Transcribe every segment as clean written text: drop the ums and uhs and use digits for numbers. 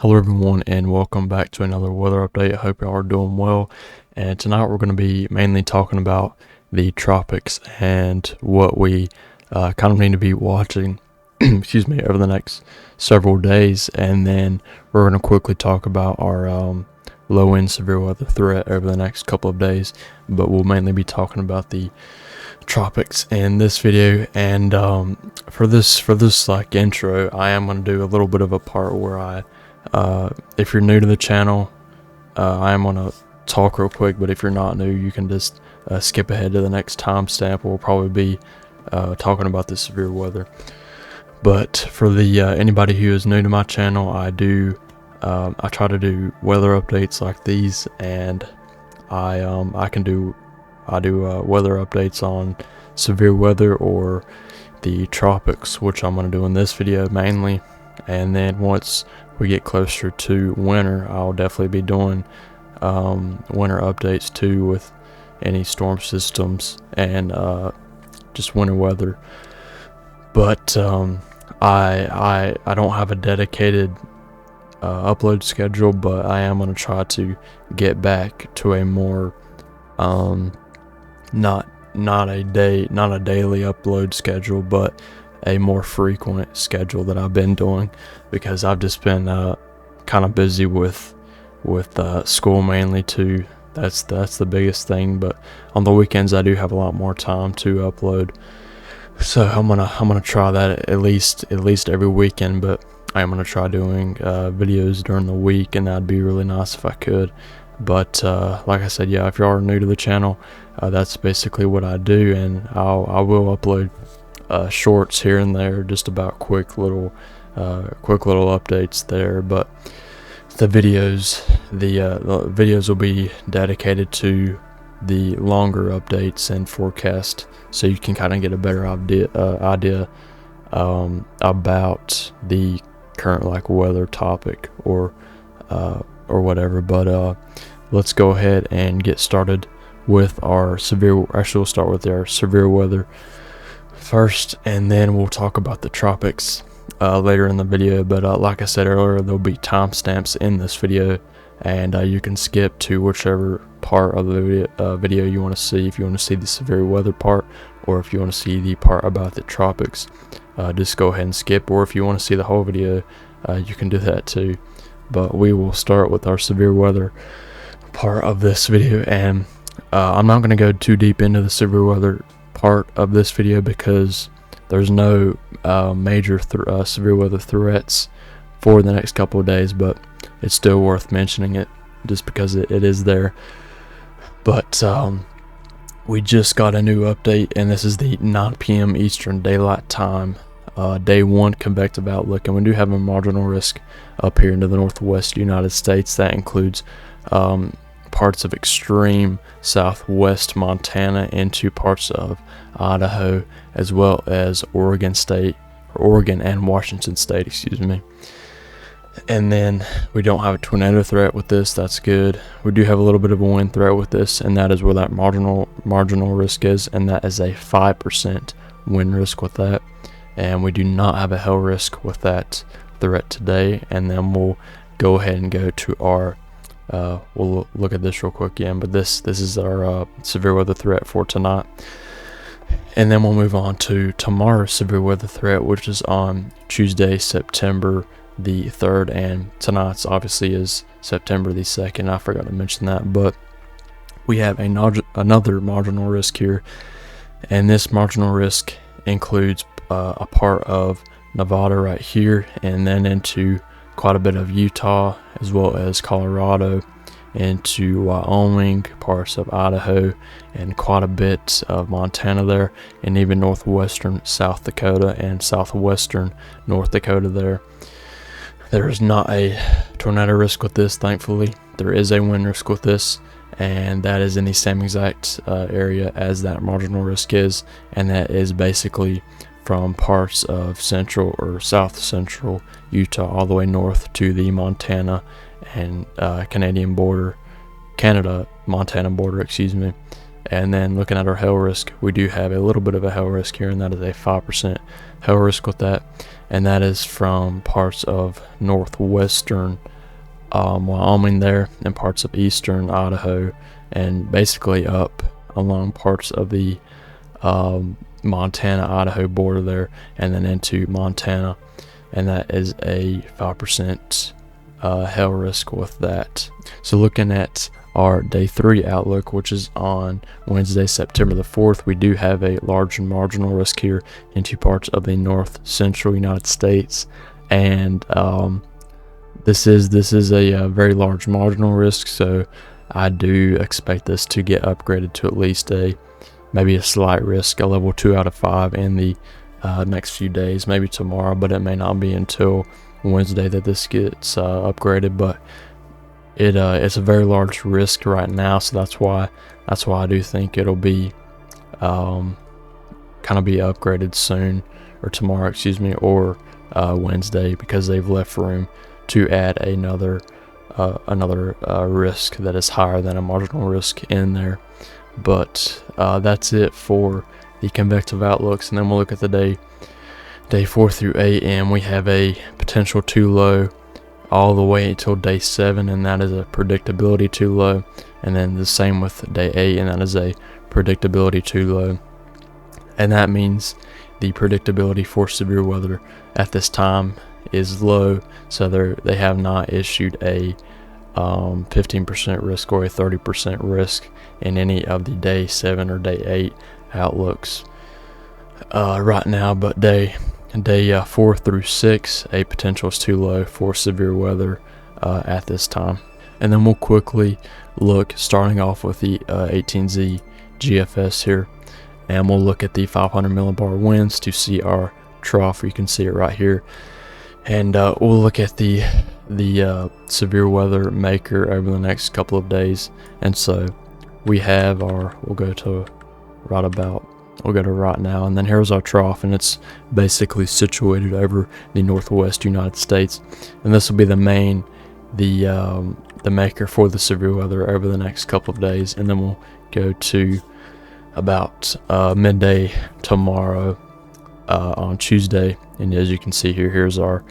Hello everyone, and welcome back to another weather update. I hope y'all are doing well. And tonight we're going to be mainly talking about the tropics and what we kind of need to be watching excuse me, over the next several days. And then we're going to quickly talk about our low end severe weather threat over the next couple of days, but we'll mainly be talking about the tropics in this video. And for this like intro, I am going to do a little bit of a part where if you're new to the channel, I am going to talk real quick, but if you're not new, you can just skip ahead to the next timestamp. We'll probably be talking about the severe weather. But for the anybody who is new to my channel, I try to do weather updates like these, and I do weather updates on severe weather or the tropics, which I'm going to do in this video mainly. And then once we get closer to winter, I'll definitely be doing winter updates too, with any storm systems and just winter weather. But I don't have a dedicated upload schedule, but I am going to try to get back to a more not a daily upload schedule, but a more frequent schedule that I've been doing, because I've just been kind of busy with school mainly too. That's the biggest thing. But on the weekends I do have a lot more time to upload, so I'm gonna try that at least every weekend. But I am gonna try doing videos during the week, and that'd be really nice if I could. But like I said, yeah, if you are new to the channel, that's basically what I do, and I will upload shorts here and there, just about quick little updates there. But the videos will be dedicated to the longer updates and forecast, so you can kind of get a better idea about the current like weather topic or whatever. But let's go ahead and get started with our severe. Actually, we'll start with our severe weather first, and then we'll talk about the tropics later in the video. But like I said earlier, there'll be timestamps in this video, and you can skip to whichever part of the video you want to see. If you want to see the severe weather part, or if you want to see the part about the tropics, just go ahead and skip. Or if you want to see the whole video, you can do that too. But we will start with our severe weather part of this video, and I'm not going to go too deep into the severe weather part of this video because there's no major severe weather threats for the next couple of days, but it's still worth mentioning it just because it is there. But we just got a new update, and this is the 9 p.m. Eastern Daylight Time day 1 convective outlook, and we do have a marginal risk up here into the northwest United States. That includes parts of extreme southwest Montana into parts of Idaho, as well as Oregon and Washington State, excuse me. And then we don't have a tornado threat with this. That's good. We do have a little bit of a wind threat with this, and that is where that marginal risk is, and that is a 5% wind risk with that. And we do not have a hail risk with that threat today. And then we'll go ahead and go to our we'll look at this real quick again, but this is our severe weather threat for tonight. And then we'll move on to tomorrow's severe weather threat, which is on Tuesday, September the 3rd, and tonight's obviously is September the 2nd. I forgot to mention that, but we have another marginal risk here, and this marginal risk includes a part of Nevada right here, and then into quite a bit of Utah, as well as Colorado, into Wyoming, parts of Idaho, and quite a bit of Montana there, and even northwestern South Dakota and southwestern North Dakota there. There is not a tornado risk with this, thankfully. There is a wind risk with this, and that is in the same exact area as that marginal risk is, and that is basically from parts of central or south central Utah all the way north to the Montana and Canada-Montana border, excuse me. And then looking at our hail risk, we do have a little bit of a hail risk here, and that is a 5% hail risk with that. And that is from parts of northwestern Wyoming there, and parts of eastern Idaho, and basically up along parts of the Montana-Idaho border there, and then into Montana. And that is a 5% hail risk with that. So looking at our day 3 outlook, which is on Wednesday, September the 4th, we do have a large marginal risk here into parts of the north central United States, and this is a very large marginal risk, so I do expect this to get upgraded to at least maybe a slight risk, a level 2 out of 5 in the next few days, maybe tomorrow, but it may not be until Wednesday that this gets upgraded. But it's a very large risk right now, so that's why I do think it'll be kind of be upgraded soon, or tomorrow, excuse me, or Wednesday, because they've left room to add another risk that is higher than a marginal risk in there. But that's it for the convective outlooks, and then we'll look at the day 4 through 8, and we have a potential too low all the way until day 7, and that is a predictability too low. And then the same with day 8, and that is a predictability too low. And that means the predictability for severe weather at this time is low, so they have not issued a 15% risk or a 30% risk in any of the day 7 or day 8 outlooks right now. But day 4 through 6, a potential is too low for severe weather at this time. And then we'll quickly look, starting off with the 18Z GFS here, and we'll look at the 500 millibar winds to see our trough. You can see it right here. And we'll look at the severe weather maker over the next couple of days. And so we have we'll go to right now, and then here's our trough, and it's basically situated over the northwest United States. And this will be the maker for the severe weather over the next couple of days. And then we'll go to about midday tomorrow on Tuesday, and as you can see here, here's our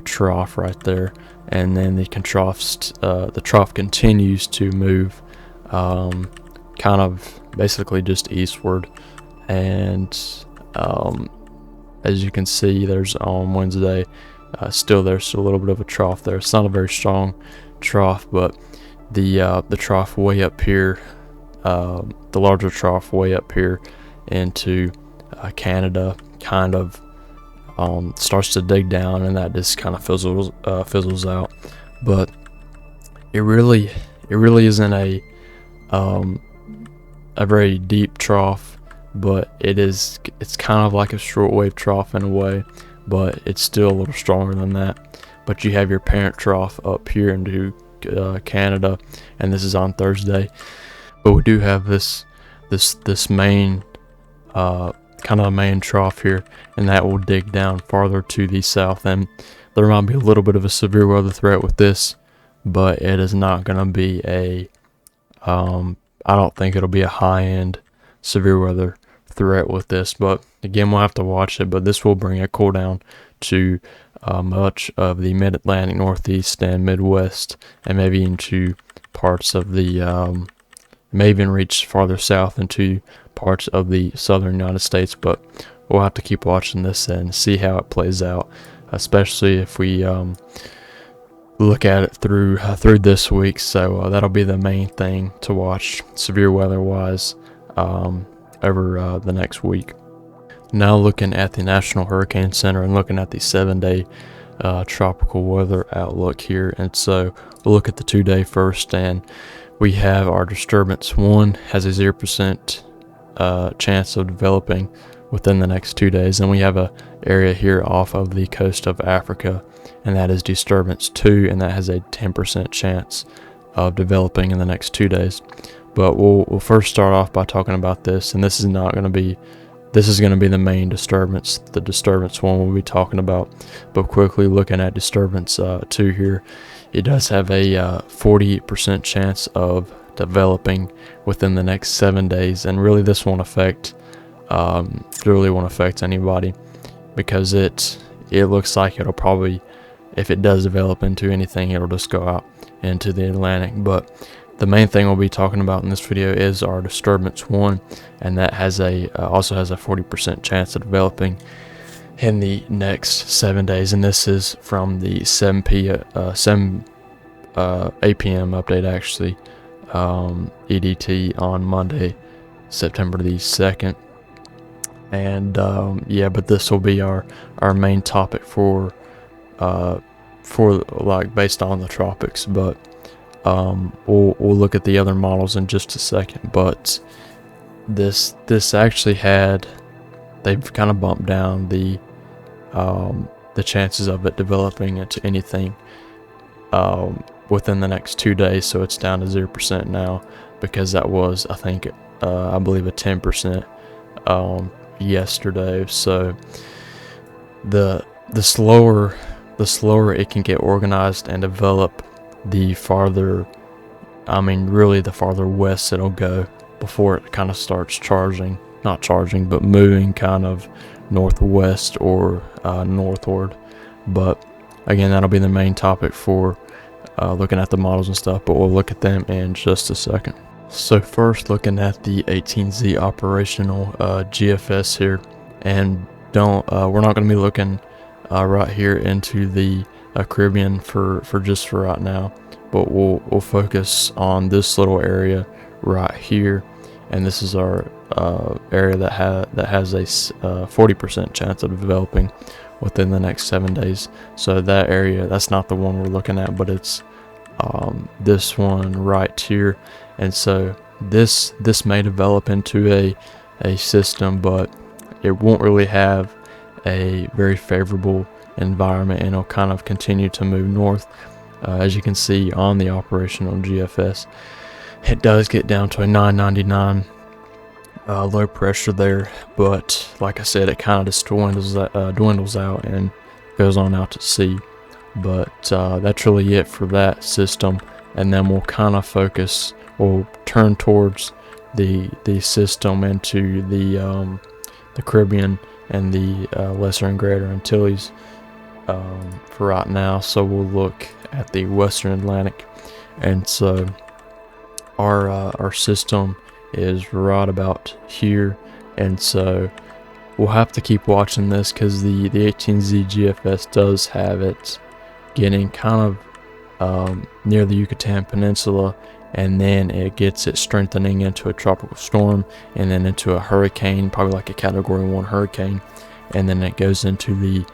trough right there. And then the trough continues to move kind of basically just eastward, and as you can see, there's on Wednesday there's a little bit of a trough there. It's not a very strong trough, but the trough way up here, the larger trough way up here into Canada, kind of starts to dig down, and that just kind of fizzles out. But it really isn't a very deep trough, but it's kind of like a shortwave trough in a way, but it's still a little stronger than that. But you have your parent trough up here into Canada, and this is on Thursday. But we do have this main kind of a main trough here, and that will dig down farther to the south, and there might be a little bit of a severe weather threat with this, but it is not going to be I don't think it'll be a high-end severe weather threat with this. But again, we'll have to watch it, but this will bring a cool down to much of the mid-Atlantic, northeast, and midwest, and maybe into parts of the may even reach farther south into parts of the southern United States. But we'll have to keep watching this and see how it plays out, especially if we look at it through this week. So that'll be the main thing to watch severe weather wise over the next week. Now looking at the National Hurricane Center and looking at the 7-day tropical weather outlook here. And so we'll look at the 2-day first, and we have our disturbance 1 has a 0% chance of developing within the next 2 days. And we have a area here off of the coast of Africa, and that is disturbance 2, and that has a 10% chance of developing in the next 2 days. But we'll first start off by talking about this, and this is going to be the main disturbance, the disturbance 1 we'll be talking about. But quickly looking at disturbance 2 here, it does have a 40% chance of developing within the next 7 days. And really this won't affect anybody, because it looks like it'll probably, if it does develop into anything, it'll just go out into the Atlantic. But the main thing we'll be talking about in this video is our disturbance 1, and that has also has a 40% chance of developing in the next 7 days. And this is from the 8 p.m. update, actually, EDT on Monday, September the 2nd. And yeah, but this will be our main topic for like based on the tropics. But we'll look at the other models in just a second. But this actually they've kind of bumped down the chances of it developing into anything within the next 2 days. So it's down to 0% now, because that was, I think, I believe, a 10% yesterday. So the slower it can get organized and develop, the farther, really the farther west it'll go before it kind of starts moving kind of northwest or northward. But again, that'll be the main topic for looking at the models and stuff, but we'll look at them in just a second. So first, looking at the 18Z operational GFS here, and we're not going to be looking right here into the Caribbean for right now, but we'll focus on this little area right here, and this is our area that has a 40% chance of developing within the next 7 days. So that area, that's not the one we're looking at, but it's this one right here. And so this may develop into a system, but it won't really have a very favorable environment, and it'll kind of continue to move north. As you can see on the operational GFS, it does get down to a 999 low pressure there, but like I said, it kind of just dwindles out and goes on out to sea. But that's really it for that system, and then we'll kind of we'll turn towards the system into the Caribbean and the Lesser and Greater Antilles for right now. So we'll look at the Western Atlantic, and so our system is right about here, and so we'll have to keep watching this, because the 18Z GFS does have it getting kind of near the Yucatan Peninsula, and then it gets it strengthening into a tropical storm, and then into a hurricane, probably like a Category 1 hurricane, and then it goes into the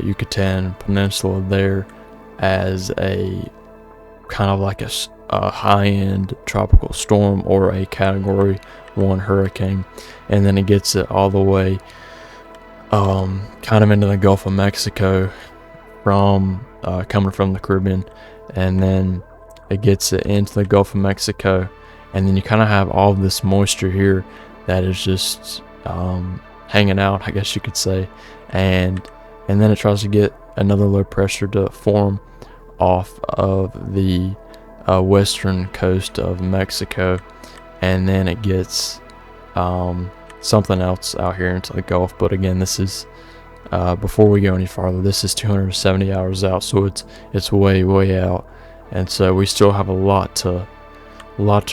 Yucatan Peninsula there as a kind of like a high-end tropical storm or a Category 1 hurricane, and then it gets it all the way kind of into the Gulf of Mexico from coming from the Caribbean, and then it gets it into the Gulf of Mexico, and then you kind of have all of this moisture here that is just hanging out, I guess you could say, and then it tries to get another low pressure to form off of the western coast of Mexico, and then it gets something else out here into the Gulf. But again, this is before we go any farther, this is 270 hours out, so it's way out, and so we still have a lot to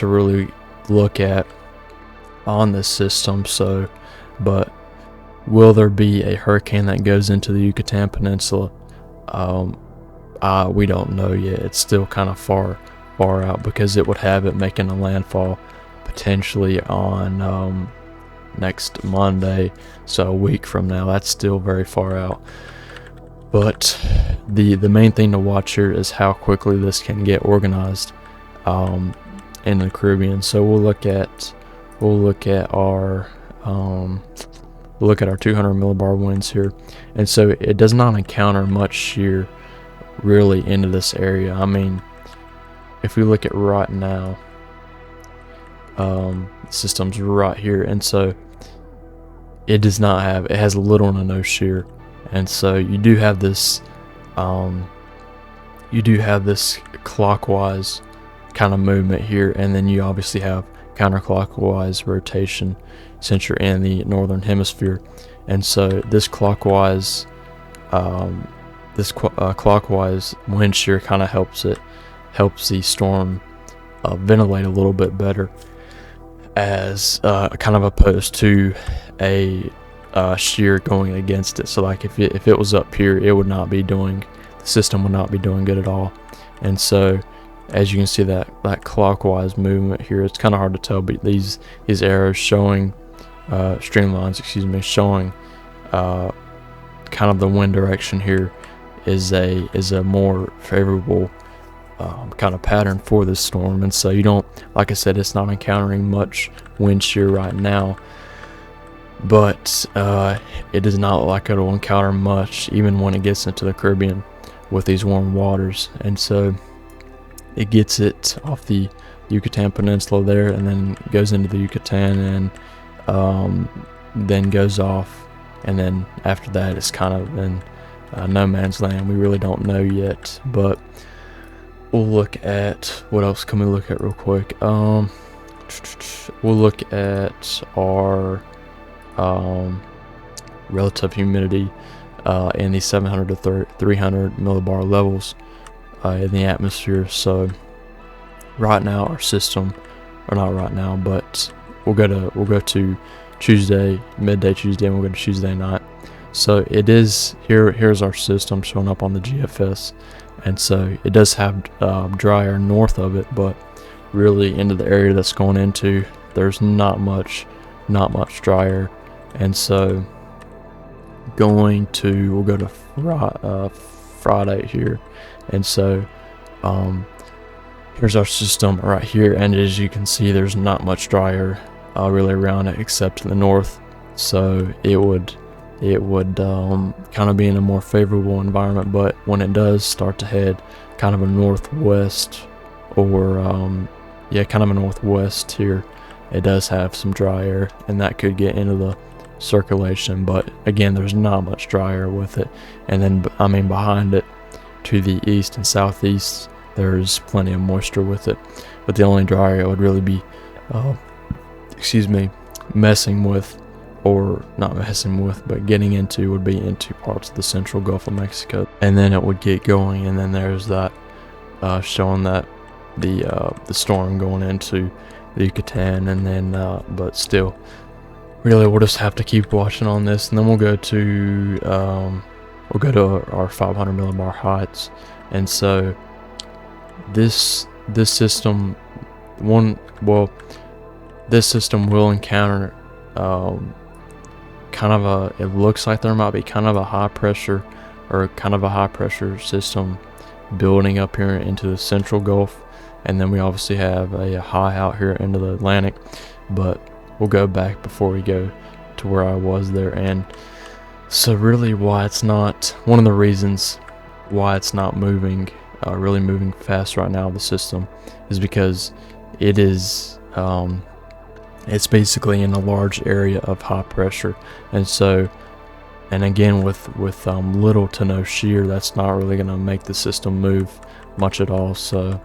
really look at on this system. So, but will there be a hurricane that goes into the Yucatan Peninsula? We don't know yet. It's still kind of far out, because it would have it making a landfall potentially on next Monday, so a week from now. That's still very far out. But the main thing to watch here is how quickly this can get organized in the Caribbean. So we'll look at our 200 millibar winds here, and so it does not encounter much shear really into this area. I mean, if we look at right now, the system's right here, and so it has little to no shear, and so you do have this clockwise kind of movement here, and then you obviously have counterclockwise rotation since you're in the northern hemisphere. And so this clockwise clockwise wind shear kind of helps the storm ventilate a little bit better, as kind of opposed to a shear going against it. So like if it was up here, the system would not be doing good at all. And so as you can see, that clockwise movement here, it's kind of hard to tell, but these arrows showing streamlines, showing kind of the wind direction here is a more favorable kind of pattern for this storm. And so you don't, like I said, it's not encountering much wind shear right now, but it does not look like it'll encounter much even when it gets into the Caribbean with these warm waters. And so it gets it off the Yucatan Peninsula there, and then goes into the Yucatan, and then goes off, and then after that it's kind of in no man's land. We really don't know yet, but we'll look at what else can we look at real quick. We'll look at our relative humidity in the 700 to 300 millibar levels in the atmosphere. So right now our system, or not right now, but we'll go to Tuesday, midday Tuesday, and we'll go to Tuesday night. So it is here's our system showing up on the GFS, and so it does have dry air north of it, but really into the area that's going into, there's not much dry air. And so we'll go to Friday here, and so here's our system right here, and as you can see, there's not much dry air really around it except in the north. So it would kind of be in a more favorable environment. But when it does start to head kind of a northwest, or kind of a northwest here, it does have some dry air, and that could get into the circulation. But again, there's not much dry air with it. And then behind it to the east and southeast, there's plenty of moisture with it. But the only dry air would really be messing with, or not messing with, but getting into, would be into parts of the central Gulf of Mexico, and then it would get going. And then there's that showing that the storm going into the Yucatan, and then but still, really, we'll just have to keep watching on this. And then we'll go to our 500 millibar heights. And so this system this system will encounter it looks like there might be kind of a high pressure system building up here into the central Gulf, and then we obviously have a high out here into the Atlantic. But we'll go back before we go to where I was there. And so really, one of the reasons why it's not moving really moving fast right now, the system, is because it is it's basically in a large area of high pressure. And so, and again, with little to no shear, that's not really going to make the system move much at all. So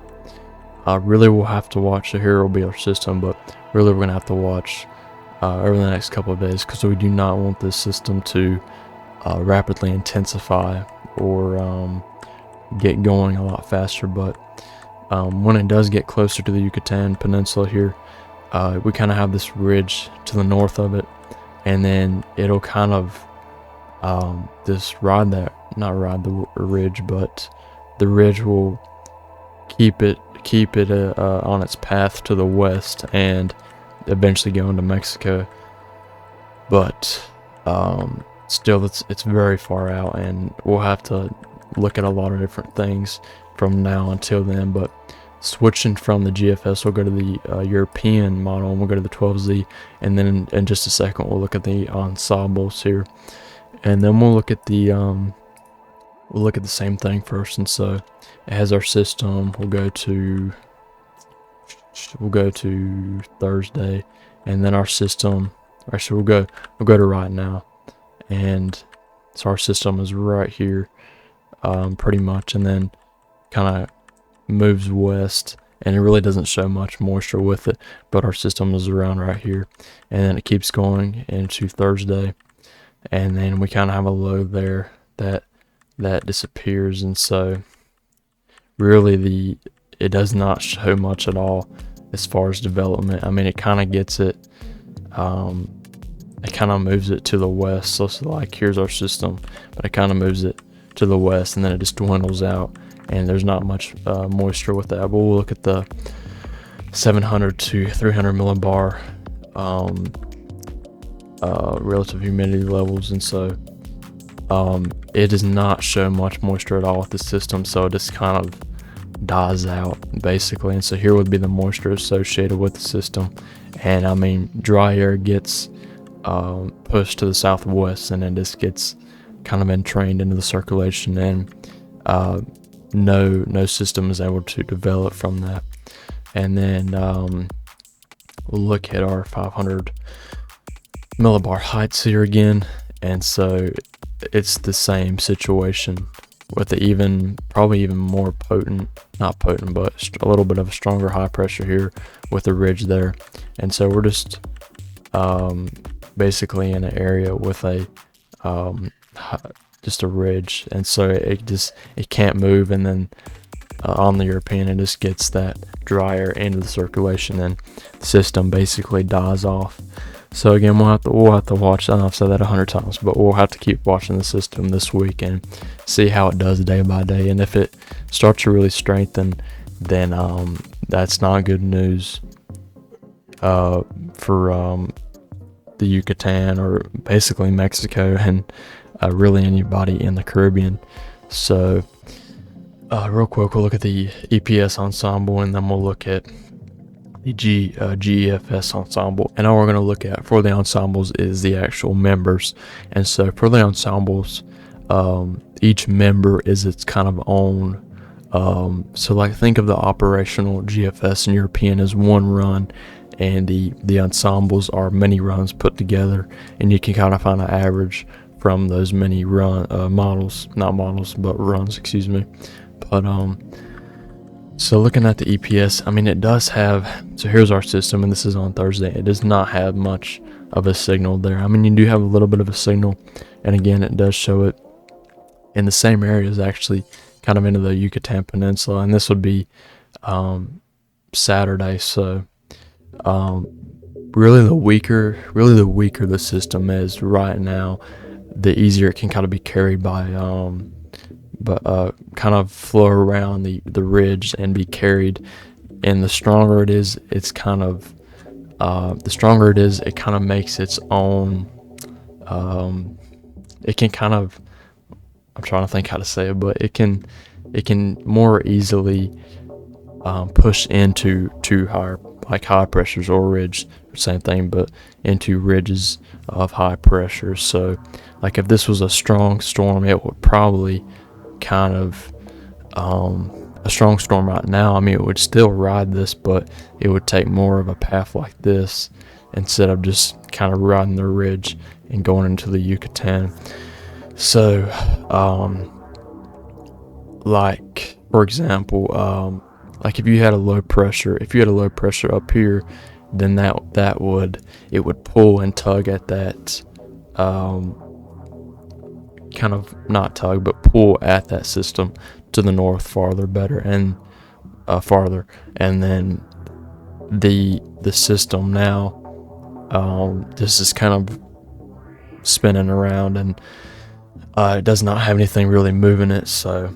really we'll have to watch. So here will be our system, but really we're going to have to watch over the next couple of days, because we do not want this system to rapidly intensify or get going a lot faster. But when it does get closer to the Yucatan Peninsula here, we kind of have this ridge to the north of it, and then it'll kind of not ride the ridge, but the ridge will keep it on its path to the west and eventually go into Mexico. But still, it's very far out, and we'll have to look at a lot of different things from now until then. But switching from the GFS, we'll go to the European model, and we'll go to the 12Z, and then in just a second we'll look at the ensembles here, and then we'll look at the same thing first. And so it has our system. We'll go to Thursday, and then our system. Actually, we'll go to right now, and so our system is right here, pretty much, and then kind of moves west, and it really doesn't show much moisture with it, but our system is around right here, and then it keeps going into Thursday, and then we kind of have a low there that disappears, and so really it does not show much at all as far as development. I mean, it kind of gets it, it kind of moves it to the west. So like here's our system, but it kind of moves it to the west, and then it just dwindles out, and there's not much moisture with that. But we'll look at the 700 to 300 millibar relative humidity levels, and so it does not show much moisture at all with the system, so it just kind of dies out basically. And so here would be the moisture associated with the system, and I mean, dry air gets pushed to the southwest, and it just gets kind of entrained into the circulation, and no system is able to develop from that. And then we'll look at our 500 millibar heights here again, and so it's the same situation with the probably even more potent, not potent, but a little bit of a stronger high pressure here with the ridge there. And so we're just basically in an area with a just a ridge, and so it can't move, and then on the European it just gets that dry air into the circulation, and the system basically dies off. So again, we'll have to watch. I know I've said that 100 times, but we'll have to keep watching the system this week and see how it does day by day. And if it starts to really strengthen, then that's not good news for the Yucatan, or basically Mexico, and really anybody in the Caribbean. So real quick, we'll look at the EPS ensemble, and then we'll look at the GEFS ensemble. And all we're going to look at for the ensembles is the actual members. And so for the ensembles, each member is its kind of own. So like think of the operational GFS and European as one run, and the ensembles are many runs put together, and you can kind of find an average from those many runs, excuse me. But so looking at the EPS, I mean, it does have, so here's our system, and this is on Thursday. It does not have much of a signal there. I mean, you do have a little bit of a signal, and again, it does show it in the same areas, actually kind of into the Yucatan Peninsula, and this would be Saturday. So really the weaker the system is right now, the easier it can kind of be carried by kind of flow around the ridge and be carried. And the stronger it is, it's kind of it kind of makes its own, it can kind of, I'm trying to think how to say it, but it can more easily push into higher, like high pressures or ridge, same thing, but into ridges of high pressure. So like if this was a strong storm, it would probably kind of a strong storm right now, I mean, it would still ride this, but it would take more of a path like this instead of just kind of riding the ridge and going into the Yucatan. So like for example, like if you had a low pressure up here, then it would pull and tug at that kind of, not tug, but pull at that system to the north farther, and then the system now this is kind of spinning around, and it does not have anything really moving it, so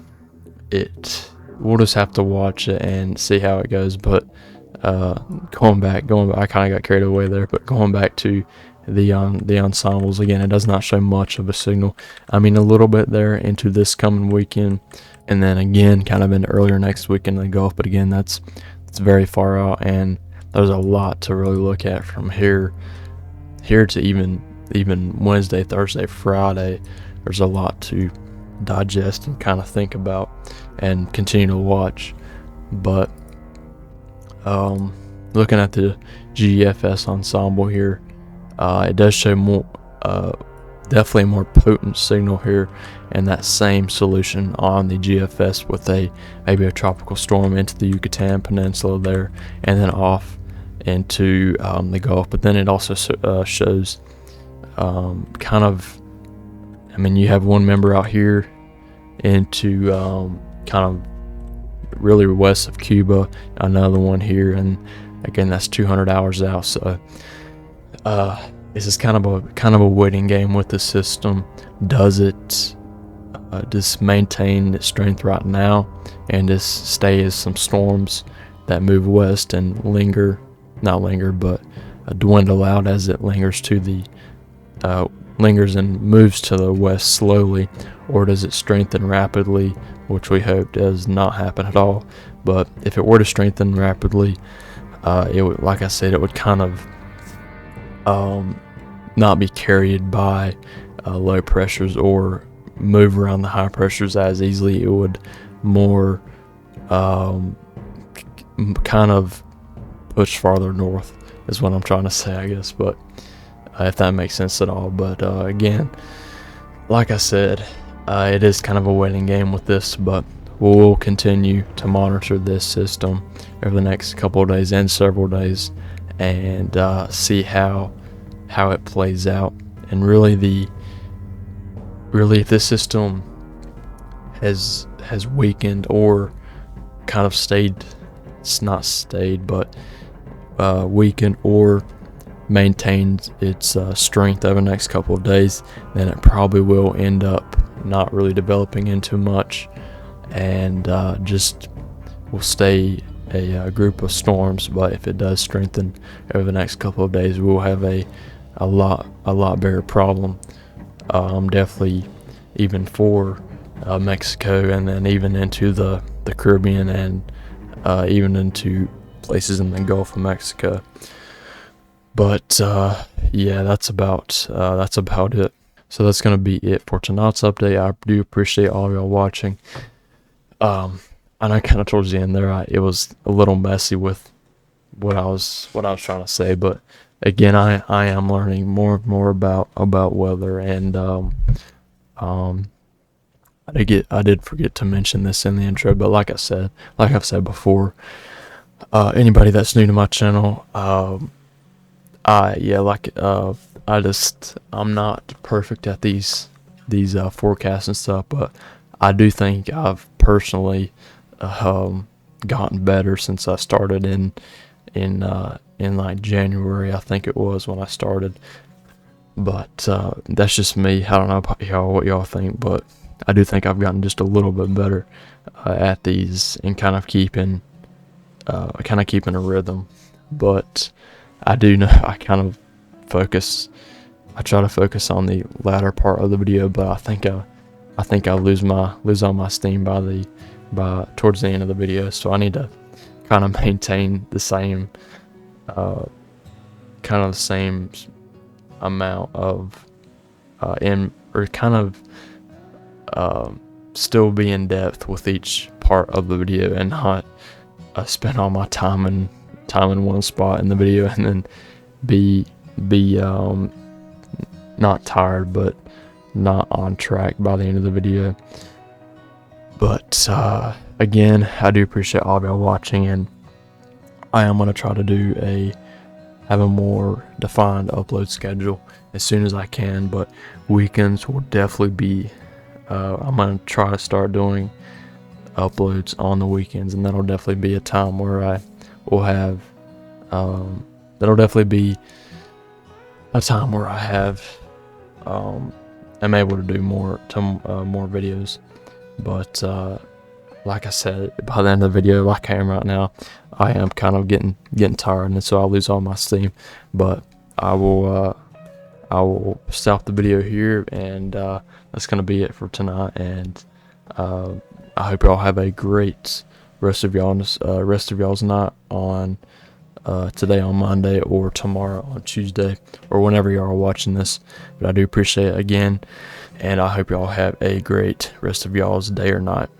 we'll just have to watch it and see how it goes. But going back, I kind of got carried away there, but going back to the ensembles again, it does not show much of a signal. I mean, a little bit there into this coming weekend, and then again kind of into earlier next weekend in the Gulf, but again it's very far out, and there's a lot to really look at from here to even Wednesday, Thursday, Friday. There's a lot to digest and kind of think about and continue to watch. But looking at the GFS ensemble here, it does show more definitely a more potent signal here, and that same solution on the GFS with maybe a tropical storm into the Yucatan Peninsula there, and then off into the Gulf. But then it also shows kind of, I mean, you have one member out here into kind of really west of Cuba, another one here, and again that's 200 hours out. So this is kind of a waiting game with the system. Does it just maintain its strength right now and just stay as some storms that move west and dwindle out as it lingers and moves to the west slowly, or does it strengthen rapidly, which we hope does not happen at all? But if it were to strengthen rapidly, it would, like I said, it would kind of not be carried by low pressures or move around the high pressures as easily. It would more kind of push farther north is what I'm trying to say, I guess, but if that makes sense at all. But again, like I said, it is kind of a waiting game with this, but we'll continue to monitor this system over the next couple of days and several days, and see how it plays out. And really if this system has weakened or kind of weakened or maintains its strength over the next couple of days, then it probably will end up not really developing into much, and just will stay a group of storms. But if it does strengthen over the next couple of days, we'll have a lot bigger problem, definitely even for Mexico, and then even into the Caribbean, and even into places in the Gulf of Mexico. But yeah, that's about it. So that's gonna be it for tonight's update. I do appreciate all of y'all watching. I know kind of towards the end there, it was a little messy with what I was trying to say, but again, I am learning more and more about weather, and I did forget to mention this in the intro, but like I've said before, anybody that's new to my channel, I'm not perfect at these forecasts and stuff, but I do think I've personally gotten better since I started in like January, I think it was when I started. But that's just me. I don't know about y'all, what y'all think, but I do think I've gotten just a little bit better at these, and kind of keeping a rhythm. But I do know I try to focus on the latter part of the video, but I think I lose all my steam by towards the end of the video. So I need to kind of maintain the same amount of still be in depth with each part of the video, and not spend all my time in one spot in the video and then be not tired but not on track by the end of the video. But again, I do appreciate all of y'all watching, and I am going to try to have a more defined upload schedule as soon as I can, but weekends will definitely be I'm going to try to start doing uploads on the weekends, and that'll definitely be a time where I will have that'll definitely be a time where I have I'm able to do more videos. But like I said, by the end of the video, like I am right now, I am kind of getting tired, and so I'll lose all my steam. But I will stop the video here, and that's gonna be it for tonight. And I hope y'all have a great rest of y'all's night on today on Monday, or tomorrow on Tuesday, or whenever y'all are watching this. But I do appreciate it again, and I hope y'all have a great rest of y'all's day or night.